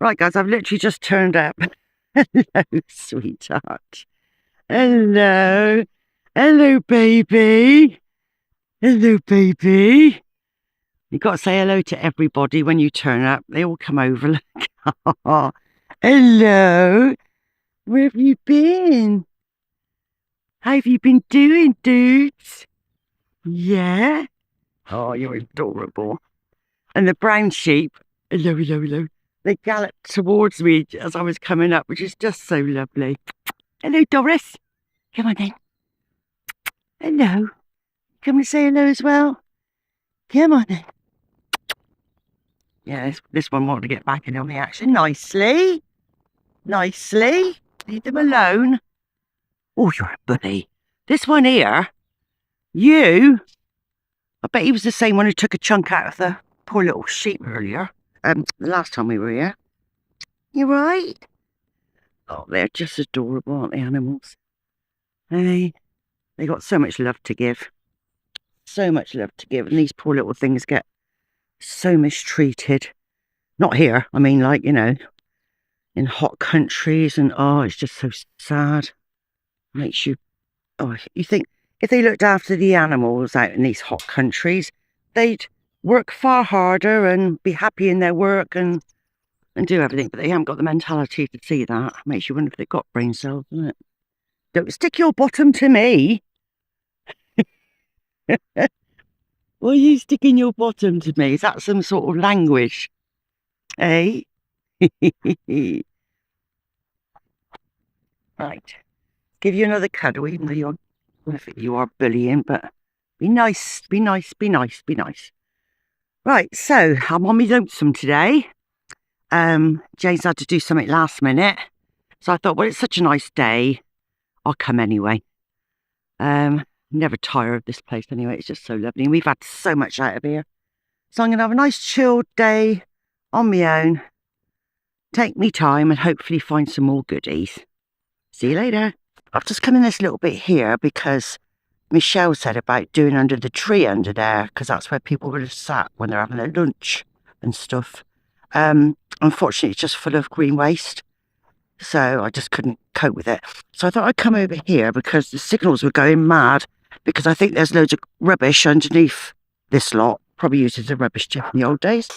Right, guys, I've literally just turned up. Hello, sweetheart. Hello. Hello, baby. Hello, baby. You've got to say hello to everybody when you turn up. They all come over. Look. Hello. Where have you been? How have you been doing, dudes? Yeah? Oh, you're adorable. And the brown sheep, hello, hello, hello. They galloped towards me as I was coming up, which is just so lovely. Hello, Doris. Come on then. Hello. Come and say hello as well. Come on then. Yeah, this one wanted to get back in on the action nicely. Nicely. Leave them alone. Oh, you're a bully. This one here, I bet he was the same one who took a chunk out of the poor little sheep earlier. The last time we were here. You right? Oh, they're just adorable, aren't they, animals? Hey, they got so much love to give. So much love to give. And these poor little things get so mistreated. Not here. I mean, like, you know, in hot countries. And, oh, it's just so sad. Makes you... Oh, you think if they looked after the animals out in these hot countries, they'd work far harder and be happy in their work and do everything, but they haven't got the mentality to see that. Makes you wonder if they've got brain cells, doesn't it? Don't stick your bottom to me. Why are you sticking your bottom to me? Is that some sort of language? Eh? Right. Give you another cuddle, even though you are bullying, but be nice, be nice, be nice, be nice. Right, so I'm on my lonesome today. Jane's had to do something last minute. So I thought, well, it's such a nice day. I'll come anyway. Never tire of this place anyway. It's just so lovely. And we've had so much out of here. So I'm going to have a nice chilled day on my own. Take me time and hopefully find some more goodies. See you later. I've just come in this little bit here because Michelle said about doing under the tree under there, because that's where people would have sat when they're having their lunch and stuff. Unfortunately, it's just full of green waste, so I just couldn't cope with it. So I thought I'd come over here because the signals were going mad, because I think there's loads of rubbish underneath this lot, probably used as a rubbish tip in the old days.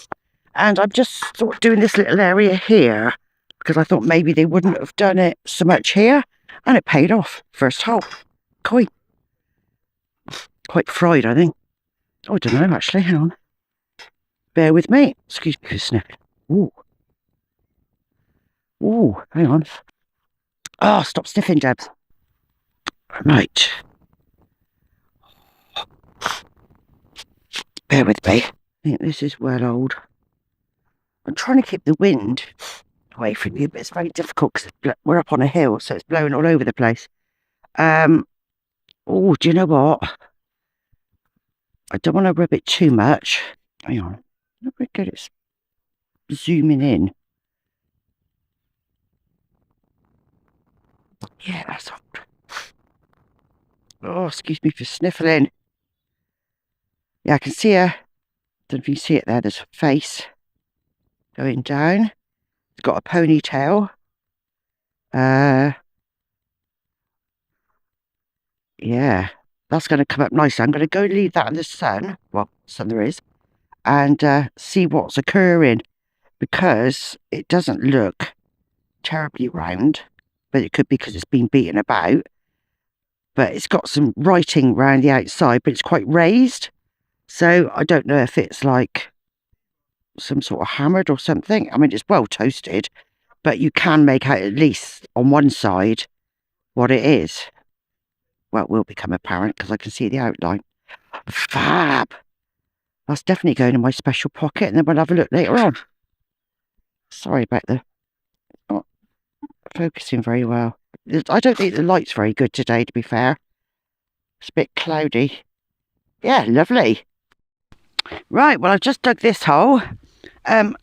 And I'm just sort of doing this little area here because I thought maybe they wouldn't have done it so much here, and it paid off. First hole. Quite fried, I think. Oh, I don't know, actually. Hang on. Bear with me. Excuse me for sniffing. Ooh. Ooh, hang on. Oh, stop sniffing, Debs. Right. Bear with me. I think this is well old. I'm trying to keep the wind away from you, but it's very difficult because we're up on a hill, so it's blowing all over the place. Oh, do you know what? I don't want to rub it too much. Hang on. Let me get it zooming in. Yeah, that's all. Oh, excuse me for sniffling. Yeah, I can see her. Don't know if you can see it there. There's a face going down. It's got a ponytail. Yeah, that's going to come up nicely. I'm going to go leave that in the sun. Well, sun there is. And see what's occurring, because it doesn't look terribly round, but it could be because it's been beaten about. But it's got some writing around the outside, but it's quite raised. So I don't know if it's like some sort of hammered or something. I mean, it's well toasted, but you can make out at least on one side what it is. Well, it will become apparent because I can see the outline. Fab! That's definitely going in my special pocket, and then we'll have a look later on. Sorry about the not focusing very well. I don't think the light's very good today, to be fair. It's a bit cloudy. Yeah, lovely. Right, well, I've just dug this hole, and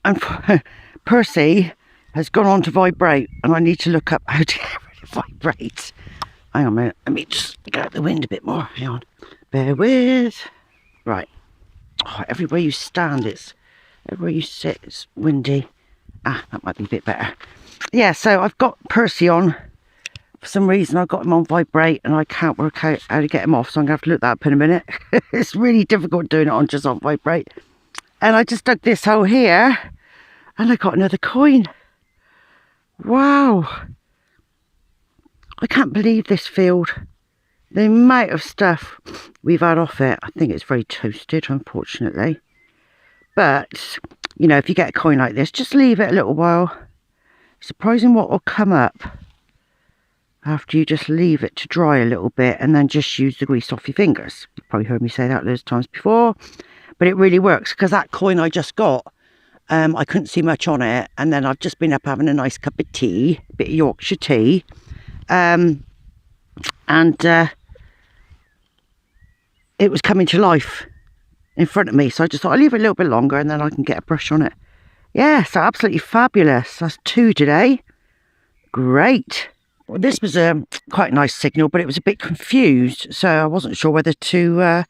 Percy has gone on to vibrate, and I need to look up how to get rid of vibrate. Hang on a minute, let me just get out the wind a bit more. Hang on. Bear with. Right. Oh, everywhere you stand, everywhere you sit, it's windy. Ah, that might be a bit better. Yeah, so I've got Percy on. For some reason, I've got him on vibrate and I can't work out how to get him off, so I'm going to have to look that up in a minute. It's really difficult doing it on just on vibrate. And I just dug this hole here and I got another coin. Wow. I can't believe this field. The amount of stuff we've had off it. I think it's very toasted, unfortunately. But, you know, if you get a coin like this, just leave it a little while. Surprising what will come up after you just leave it to dry a little bit and then just use the grease off your fingers. You've probably heard me say that loads of times before, but it really works, because that coin I just got, I couldn't see much on it, and then I've just been up having a nice cup of tea, a bit of Yorkshire tea, and it was coming to life in front of me, so I just thought I'll leave it a little bit longer and then I can get a brush on it. Yeah, so absolutely fabulous. That's 2 today. Great. Well, this was a quite nice signal, but it was a bit confused, so I wasn't sure whether to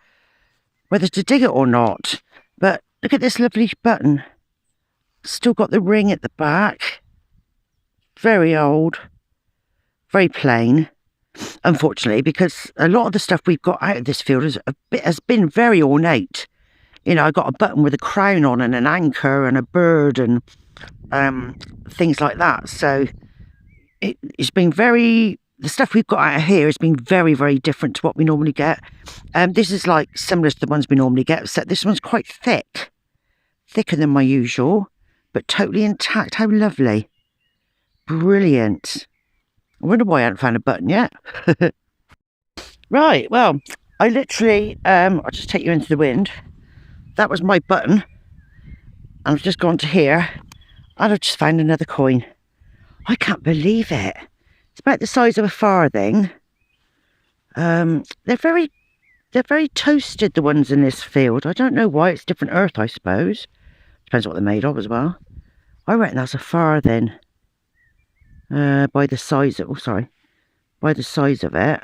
dig it or not. But look at this lovely button. Still got the ring at the back. Very old, very plain, unfortunately, because a lot of the stuff we've got out of this field has been very ornate. You know, I got a button with a crown on and an anchor and a bird and things like that. So it's been the stuff we've got out of here has been very, very different to what we normally get. This is like similar to the ones we normally get, except this one's quite thick. Thicker than my usual, but totally intact. How lovely. Brilliant. I wonder why I haven't found a button yet. Right, well, I literally, I'll just take you into the wind. That was my button. And I've just gone to here and I've just found another coin. I can't believe it. It's about the size of a farthing. They're very toasted, the ones in this field. I don't know why. It's different earth, I suppose. Depends what they're made of as well. I reckon that's a farthing. By the size of, by the size of it.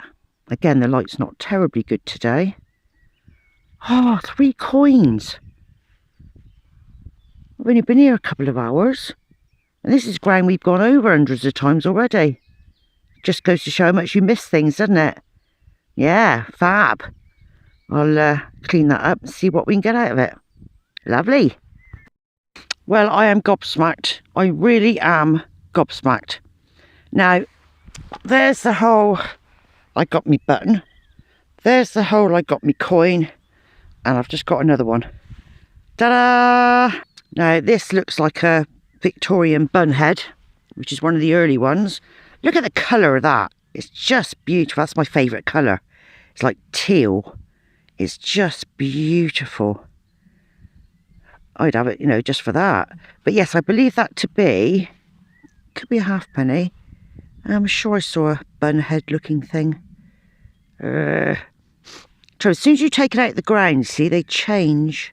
Again, the light's not terribly good today. Oh, 3 coins. I've only been here a couple of hours. And this is ground we've gone over hundreds of times already. Just goes to show how much you miss things, doesn't it? Yeah, fab. I'll clean that up and see what we can get out of it. Lovely. Well, I am gobsmacked. I really am gobsmacked. Now, there's the hole I got me button. There's the hole I got me coin. And I've just got another one. Ta-da! Now, this looks like a Victorian bunhead, which is one of the early ones. Look at the colour of that. It's just beautiful. That's my favourite colour. It's like teal. It's just beautiful. I'd have it, you know, just for that. But yes, I believe that to be, could be a halfpenny. I'm sure I saw a bunhead looking thing. So as soon as you take it out of the ground, see, they change.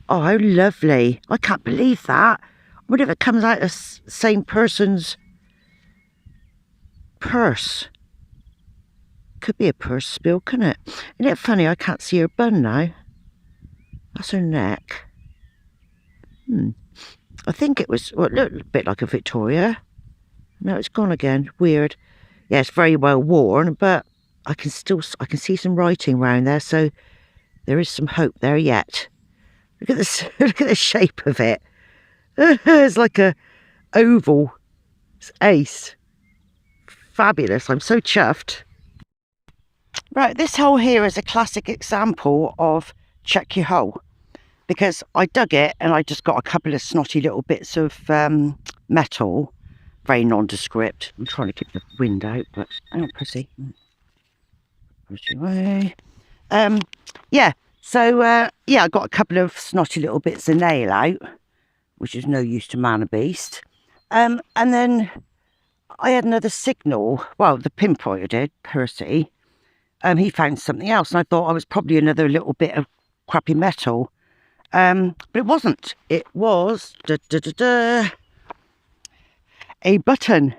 Oh, how lovely. I can't believe that. I wonder if it comes out of the same person's purse. Could be a purse spill, couldn't it? Isn't it funny, I can't see her bun now. That's her neck. I think it was, well, it looked a bit like a Victoria. No, it's gone again. Weird. Yeah, it's very well worn, but I can see some writing around there, so there is some hope there yet. Look at this. Look at the shape of it. It's like a oval. It's ace. Fabulous. I'm so chuffed. Right, this hole here is a classic example of check your hole, because I dug it and I just got a couple of snotty little bits of metal, very nondescript. I'm trying to keep the wind out, but hang on, pussy. Push away. Yeah, so yeah, I got a couple of snotty little bits of nail out, which is no use to man a beast. And then I had another signal. Well, the pinpointer did, Percy. He found something else, and I thought I was probably another little bit of crappy metal. But it wasn't. It was a button,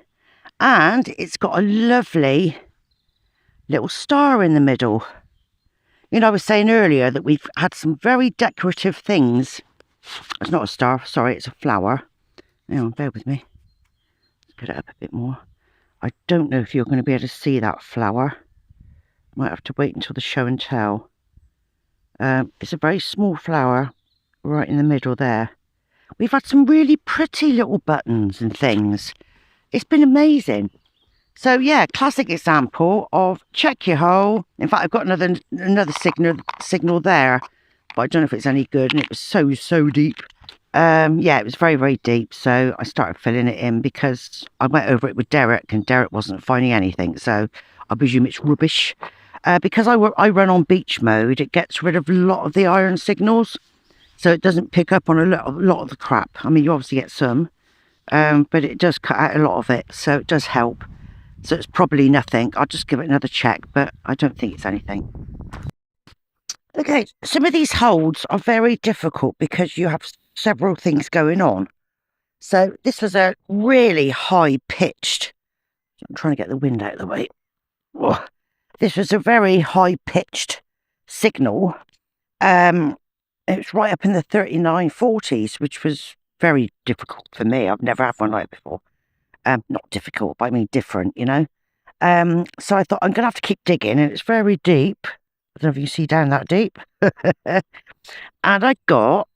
and it's got a lovely little star in the middle. You know, I was saying earlier that we've had some very decorative things. It's not a star, sorry, it's a flower. Hang on, bear with me. Let's put it up a bit more. I don't know if you're going to be able to see that flower. Might have to wait until the show and tell. It's a very small flower right in the middle there. We've had some really pretty little buttons and things. It's been amazing. So yeah, classic example of check your hole. In fact, I've got another signal there, but I don't know if it's any good, and it was so deep. Yeah, it was very deep, so I started filling it in because I went over it with Derek, and Derek wasn't finding anything, so I presume it's rubbish. Because I run on beach mode, it gets rid of a lot of the iron signals, so it doesn't pick up on a lot of the crap. I mean, you obviously get some, but it does cut out a lot of it, so it does help. So it's probably nothing. I'll just give it another check, but I don't think it's anything. Okay, some of these holds are very difficult because you have several things going on. So this was a really high-pitched... I'm trying to get the wind out of the way. Oh, this was a very high-pitched signal. It was right up in the 3940s, which was very difficult for me. I've never had one like it before. Not difficult, but I mean different, you know. So I thought I'm going to have to keep digging, and it's very deep. I don't know if you see down that deep. And I got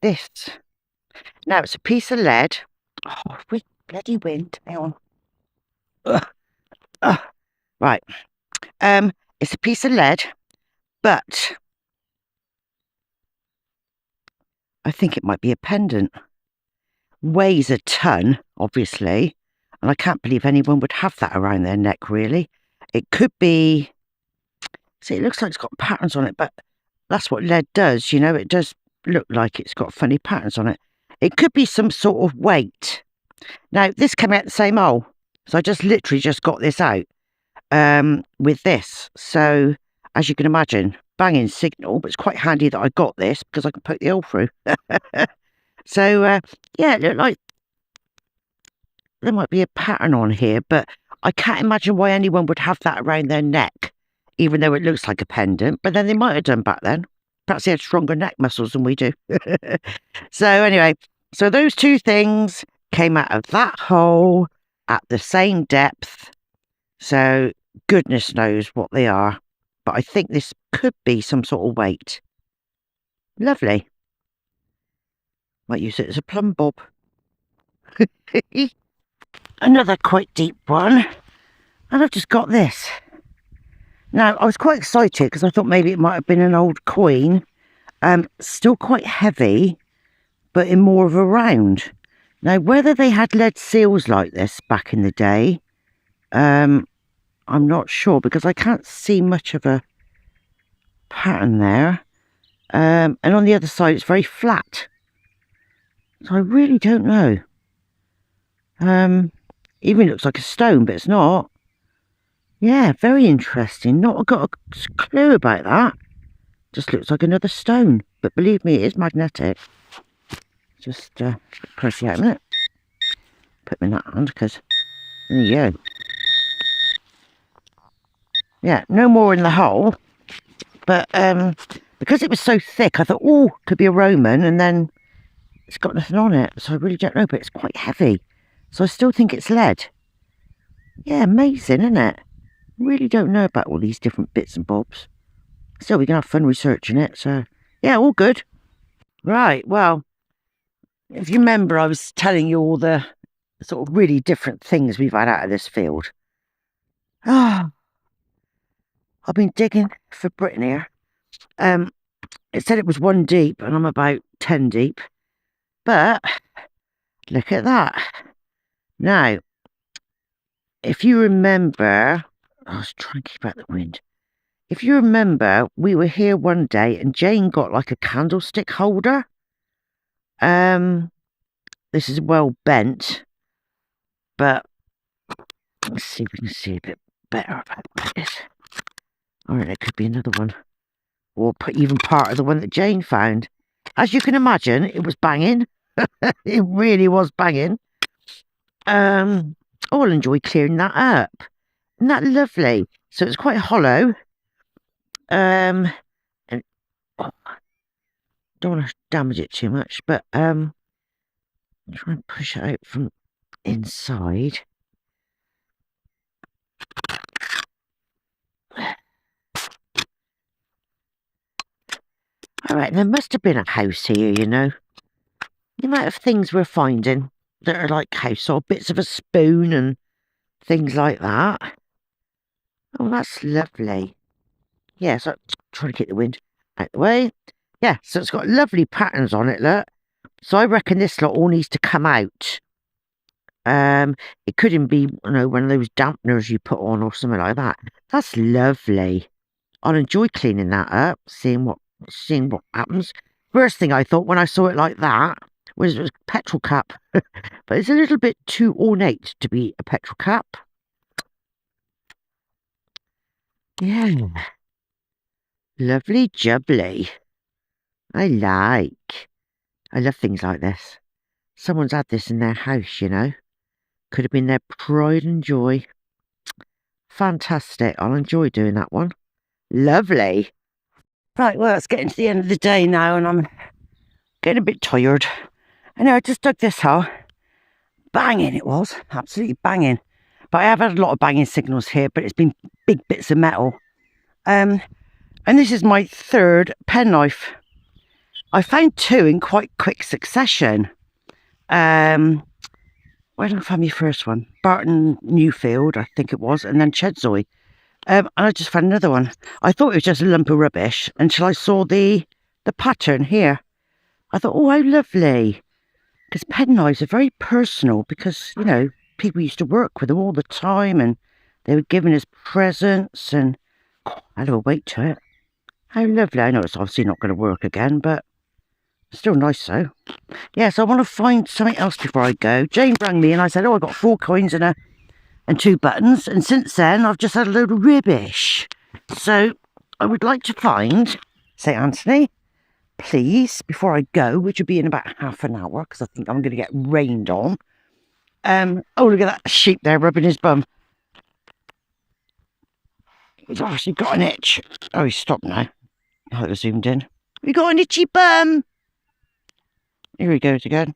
this. Now, it's a piece of lead. Oh, bloody wind. Hang on. Right. It's a piece of lead, but I think it might be a pendant. Weighs a ton, obviously, and I can't believe anyone would have that around their neck, really. It could be... See, it looks like it's got patterns on it, but that's what lead does, you know. It does look like it's got funny patterns on it. It could be some sort of weight. Now, this came out the same hole, so I literally just got this out with this. So, as you can imagine, banging signal, but it's quite handy that I got this because I can poke the hole through. So, yeah, it looked like there might be a pattern on here, but I can't imagine why anyone would have that around their neck, even though it looks like a pendant, but then they might have done back then. Perhaps they had stronger neck muscles than we do. So anyway, so those two things came out of that hole at the same depth. So goodness knows what they are. But I think this could be some sort of weight. Lovely. Might use it as a plumb bob. Another quite deep one. And I've just got this. Now, I was quite excited because I thought maybe it might have been an old coin. Still quite heavy, but in more of a round. Now, whether they had lead seals like this back in the day, I'm not sure because I can't see much of a pattern there. And on the other side, it's very flat. So I really don't know. Even looks like a stone, but it's not. Yeah, very interesting. Not got a clue about that. Just looks like another stone. But believe me, it is magnetic. Just press it out a minute. Put me in that hand because there you go. Yeah, no more in the hole. But because it was so thick, I thought, oh, could be a Roman, and then it's got nothing on it. So I really don't know, but it's quite heavy. So I still think it's lead. Yeah, amazing, isn't it? Really don't know about all these different bits and bobs. Still, we can have fun researching it. So, yeah, all good. Right, well, if you remember, I was telling you all the sort of really different things we've had out of this field. Ah, I've been digging for Britain here. It said it was 1 deep, and I'm about 10 deep. But look at that. Now, if you remember, I was trying to keep out the wind. If you remember, we were here one day and Jane got like a candlestick holder. This is well bent, but let's see if we can see a bit better about this. Alright, there could be another one. Or even part of the one that Jane found. As you can imagine, it was banging. It really was banging. Oh, I'll enjoy clearing that up. Isn't that lovely? So it's quite hollow. And oh, don't want to damage it too much, but try and push it out from inside. All right, there must have been a house here, you know. The amount of things we're finding that are like house, or bits of a spoon and things like that. Oh, that's lovely. Yeah, so trying to get the wind out the way. Yeah, so it's got lovely patterns on it, look. So I reckon this lot all needs to come out. It could even be, you know, one of those dampeners you put on or something like that. That's lovely. I'll enjoy cleaning that up, seeing what happens. First thing I thought when I saw it like that was it was a petrol cup, but it's a little bit too ornate to be a petrol cup. Yeah, lovely jubbly. I love things like this. Someone's had this in their house, you know. Could have been their pride and joy. Fantastic. I'll enjoy doing that one. Lovely. Right, well, it's getting to the end of the day now and I'm getting a bit tired. I know, I just dug this hole. Banging it was. Absolutely banging. But I have had a lot of banging signals here, but it's been big bits of metal. And this is my third penknife. I found two in quite quick succession. Where did I find my first one? Barton Newfield, I think it was, and then Chedzoy. And I just found another one. I thought it was just a lump of rubbish until I saw the pattern here. I thought, oh, how lovely. Because penknives are very personal because, you know, people used to work with them all the time and they were giving us presents and I had a weight to it. How lovely. I know it's obviously not going to work again, but still nice though. Yes, I want to find something else before I go. Jane rang me and I said, oh, I got 4 coins and 2 buttons. And since then, I've just had a load of rubbish. So I would like to find St. Anthony, please, before I go, which will be in about half an hour, because I think I'm going to get rained on. Oh, look at that sheep there rubbing his bum. He's obviously got an itch. Oh, he's stopped now. I had it zoomed in. We got an itchy bum. Here he goes again.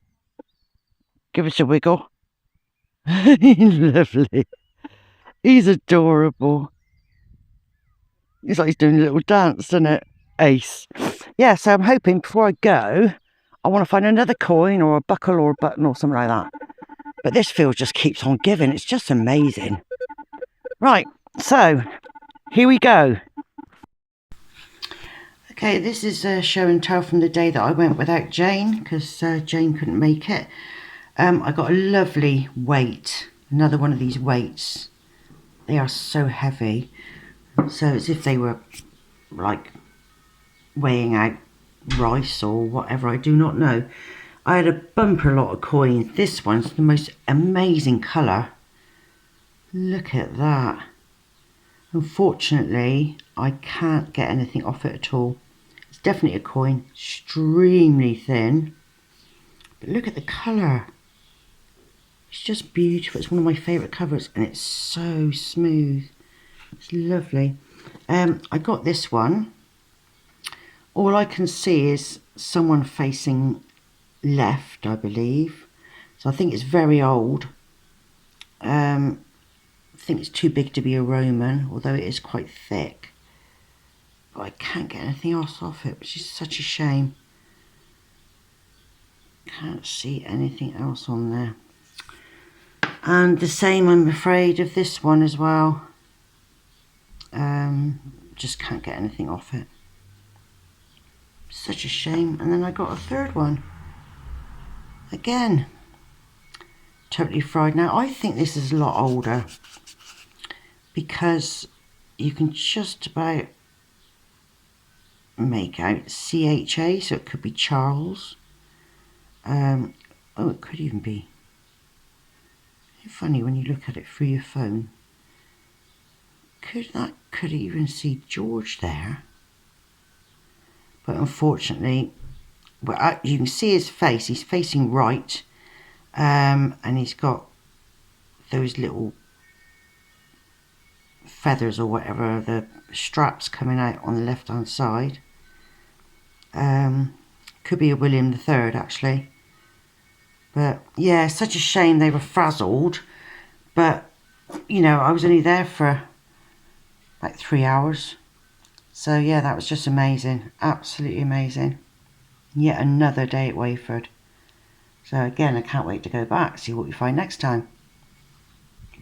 Give us a wiggle. He's lovely. He's adorable. He's like he's doing a little dance, isn't it? Ace. Yeah, so I'm hoping before I go, I want to find another coin or a buckle or a button or something like that. But this field just keeps on giving. It's just amazing. Right, so here we go. Okay, this is a show and tell from the day that I went without Jane because Jane couldn't make it. I got a lovely weight, another one of these weights. They are so heavy. So as if they were like weighing out rice or whatever, I do not know. I had a bumper lot of coins. This one's the most amazing colour. Look at that. Unfortunately, I can't get anything off it at all. It's definitely a coin, extremely thin. But look at the colour. It's just beautiful. It's one of my favourite covers and it's so smooth. It's lovely. I got this one. All I can see is someone facing left, I believe. So I think it's very old. I think it's too big to be a Roman, although it is quite thick. But I can't get anything else off it, which is such a shame. Can't see anything else on there. And the same, I'm afraid, of this one as well. Just can't get anything off it. Such a shame. And then I got a third one. Again. Totally fried. Now, I think this is a lot older because you can just about make out CHA, so it could be Charles. Oh, it could even be. Funny when you look at it through your phone. Could even see George there. But unfortunately, well, you can see his face. He's facing right. And he's got those little feathers or whatever, the straps coming out on the left hand side. Could be a William III actually. But yeah, such a shame they were frazzled. But you know, I was only there for like 3 hours. So yeah, that was just amazing. Absolutely amazing. Yet another day at WAYFORD. So again, I can't wait to go back, see what we find next time.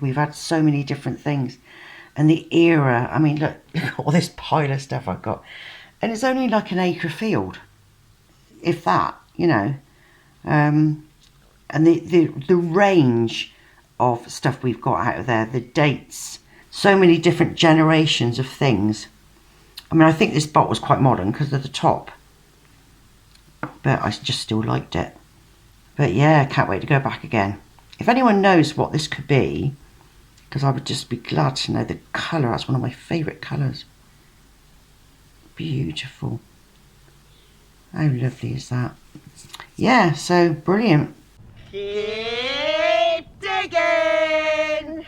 We've had so many different things. And the era, I mean, look at all this pile of stuff I've got. And it's only like an acre field, if that, you know. And the range of stuff we've got out of there, the dates, so many different generations of things. I mean, I think this bottle's quite modern because of the top. But I just still liked it. But yeah, can't wait to go back again. If anyone knows what this could be, because I would just be glad to know the colour. That's one of my favourite colours. Beautiful. How lovely is that? Yeah, so brilliant. Keep digging!